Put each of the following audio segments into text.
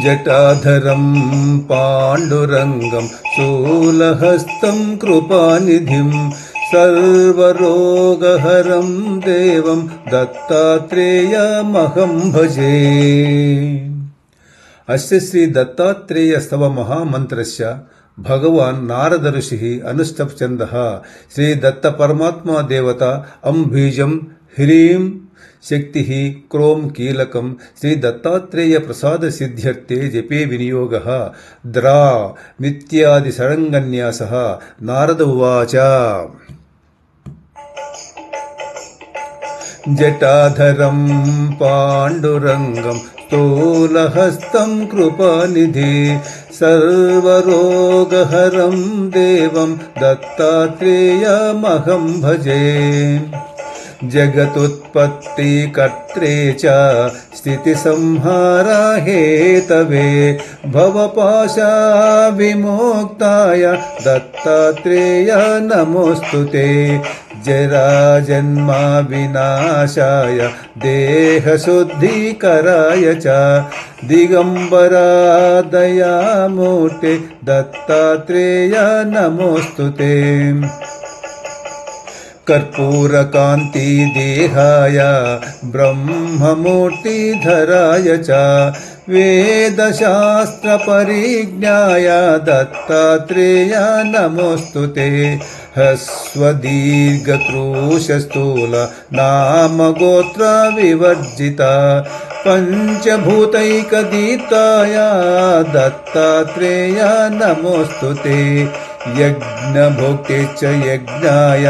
జటాధరం పాండురంగం శూలహస్తం కృపానిధిం సర్వరోగహరం దేవం దత్తాత్రేయమహం భజే. అస్య శ్రీ దత్తాత్రేయ స్తవ మహామంత్రస్య భగవాన్ నారద ఋషిః అనుష్టప్ఛందః శ్రీ దత్త పరమాత్మా దేవత అం బీజం హ్రీం శక్తిః క్రోం కీలకం శ్రీ దత్తాత్రేయ ప్రసాద సిద్ధ్యర్థే జపే వినియోగః ద్రా మిత్యాది షడంగన్యాసః. నారద ఉవాచ. జటాధరం పాండురంగం స్థూలహస్తం కృపానిధి సర్వరోగహరం దేవం దత్తాత్రేయమహం భజే. జగతుత్పత్తి కర్త్రే చ స్థితి సంహార హేతవే భవపాశా విమోక్తాయ దత్తాత్రేయ నమోస్తుతే. జరాజన్మ వినాశాయ దేహశుద్ధీకరాయ చ దిగంబరా దయామూర్తే దత్తాత్రేయ నమోస్తుతే. కర్పూరకాంతి దేహాయ బ్రహ్మమూర్తిధరాయ చ వేదశాస్త్ర పరిజ్ఞాయ దత్తాత్రేయ నమోస్తుతే. హ్రస్వదీర్ఘక్రూశస్థూల నామగోత్ర వివర్జిత పంచభూతైకదీప్తాయ దత్తాత్రేయ నమోస్తుతే. యజ్ఞభోక్తే చ యజ్ఞాయ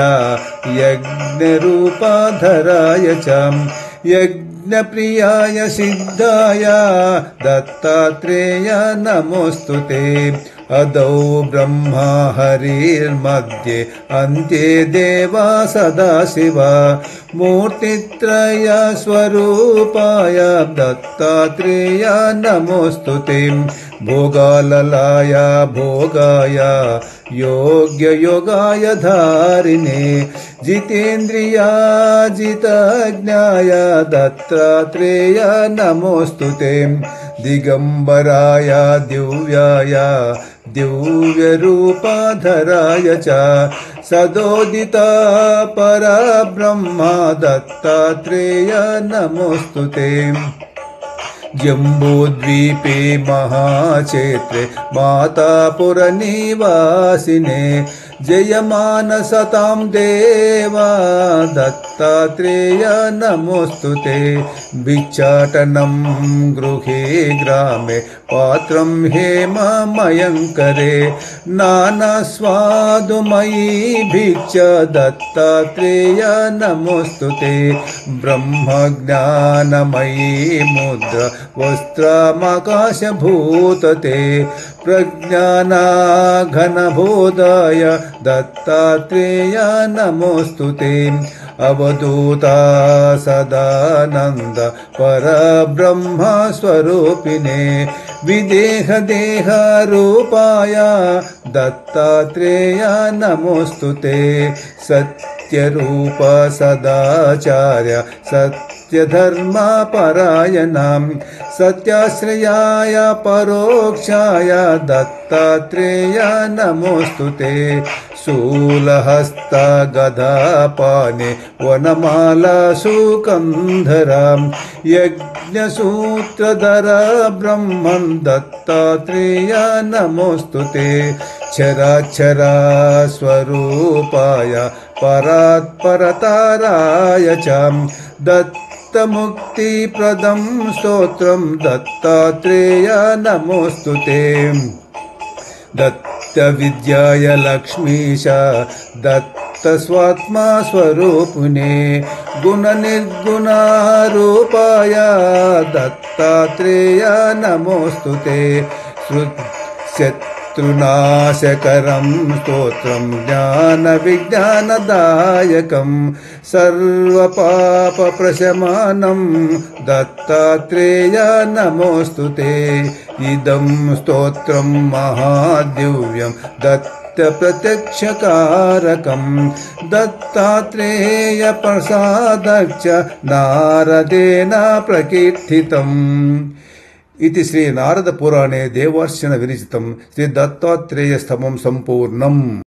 యజ్ఞరూపధరాయ చ యజ్ఞప్రియాయ సిద్ధాయ దత్తాత్రేయ నమోస్తుతే. అదౌ బ్రహ్మా హరిర్మధ్యే అంత్యే దేవా సదాశివ మూర్తిత్రయ స్వరూపాయ దత్తాత్రేయ నమోస్తుతే. భోగాలలాయ భోగాయ యోగ్యయోగాయ ధారిణే జితేంద్రియా జితజ్ఞాయ దత్తాత్రేయ నమోస్తుతే. దిగంబరాయ దివ్యాయ దివ్యరూపధరాయ చ సదోదిత పరబ్రహ్మ దత్తాత్రేయ నమోస్తుతే. జంబూద్వీపే మహాక్షేత్రే మాతాపుర నివాసినే జయమానసతాం దేవా దత్తాత్రేయ నమోస్తుతే. భిక్షాటనం గృహే గ్రామే పాత్రం హేమమయంకరే నానాస్వాదుమయీ భిక్ష దత్తాత్రేయ నమోస్తుతే. బ్రహ్మజ్ఞానమయీ ముద్ర వస్త్రమాకాశభూతతే ప్రజ్ఞానాఘనబోధాయ దత్తాత్రేయ నమోస్తుతే. అవధూత సదానంద పరబ్రహ్మ స్వరూపిణే విదేహ దేహ రూపాయ దత్తాత్రేయ నమోస్తుతే. సత్యరూప సదాచార్య సత్యధర్మ పరాయణం సత్యాశ్రయాయ పరోక్షాయ దత్తాత్రేయ నమోస్తుతే. శూలహస్త గదాపానే వనమాలా సుకంధరం యజ్ఞసూత్రధర బ్రహ్మం దత్తాత్రేయ నమోస్తుతే. చరాచరా స్వరూపాయ పరాత్పరతారాయ చ దత్తముక్తిప్రదం స్తోత్రం దత్తాత్రేయ నమోస్తుతే. దత్త విద్యాయ లక్ష్మీశ దత్త స్వాత్మా స్వరూపిణే గుణ నిర్గుణ రూపాయ దత్తాత్రేయ నమోస్తుతే. శత్రునాశకరం స్తోత్రం జ్ఞాన విజ్ఞానదాయకం సర్వపాప ప్రశమనం దత్తాత్రేయ నమోస్తుతే. ఇదం స్తోత్రం మహాదివ్యం దత్త ప్రత్యక్షకారకం దత్తాత్రేయ ప్రసాదచ్చ నారదేన ప్రకీర్తితం. इति श्री नारद पुराणे देवार्चन विरचितं श्री दत्तात्रेय स्तवं संपूर्णम्।